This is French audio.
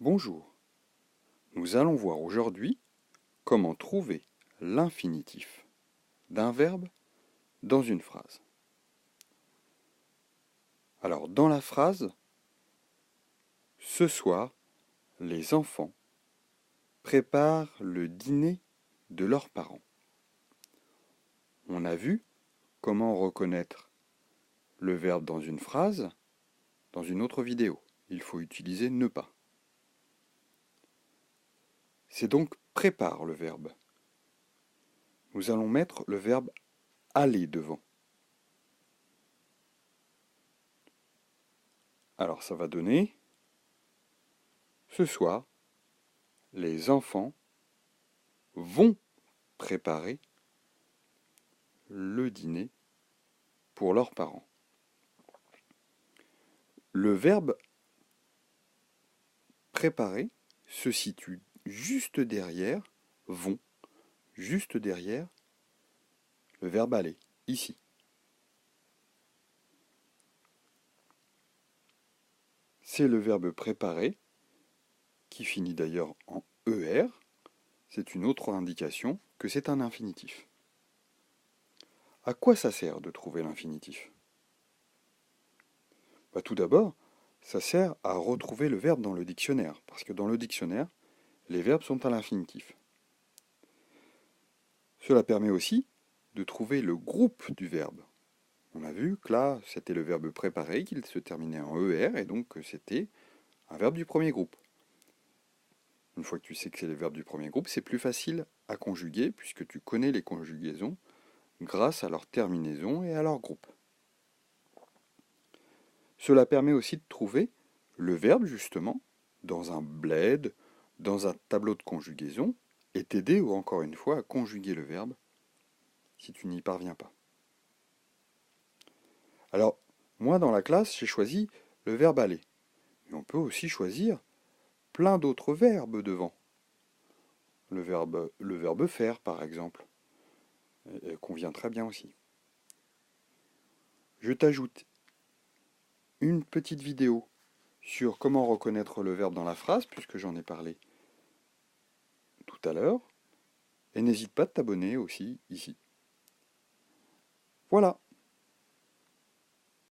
Bonjour, nous allons voir aujourd'hui comment trouver l'infinitif d'un verbe dans une phrase. Alors dans la phrase, ce soir, les enfants préparent le dîner de leurs parents. On a vu comment reconnaître le verbe dans une phrase dans une autre vidéo. Il faut utiliser ne pas. C'est donc prépare le verbe. Nous allons mettre le verbe aller devant. Alors ça va donner ce soir, les enfants vont préparer le dîner pour leurs parents. Le verbe préparer se situe juste derrière vont, juste derrière le verbe aller, ici. C'est le verbe préparer, qui finit d'ailleurs en ER. C'est une autre indication que c'est un infinitif. À quoi ça sert de trouver l'infinitif? Tout d'abord, ça sert à retrouver le verbe dans le dictionnaire, parce que dans le dictionnaire, les verbes sont à l'infinitif. Cela permet aussi de trouver le groupe du verbe. On a vu que là, c'était le verbe préparer, qu'il se terminait en ER, et donc c'était un verbe du premier groupe. Une fois que tu sais que c'est les verbes du premier groupe, c'est plus facile à conjuguer, puisque tu connais les conjugaisons grâce à leur terminaison et à leur groupe. Cela permet aussi de trouver le verbe, justement, dans un bled, dans un tableau de conjugaison, et t'aider, ou encore une fois, à conjuguer le verbe si tu n'y parviens pas. Alors, moi, dans la classe, j'ai choisi le verbe aller. Mais on peut aussi choisir plein d'autres verbes devant. Le verbe faire, par exemple, convient très bien aussi. Je t'ajoute une petite vidéo sur comment reconnaître le verbe dans la phrase, puisque j'en ai parlé tout à l'heure. Et n'hésite pas à t'abonner aussi ici. Voilà.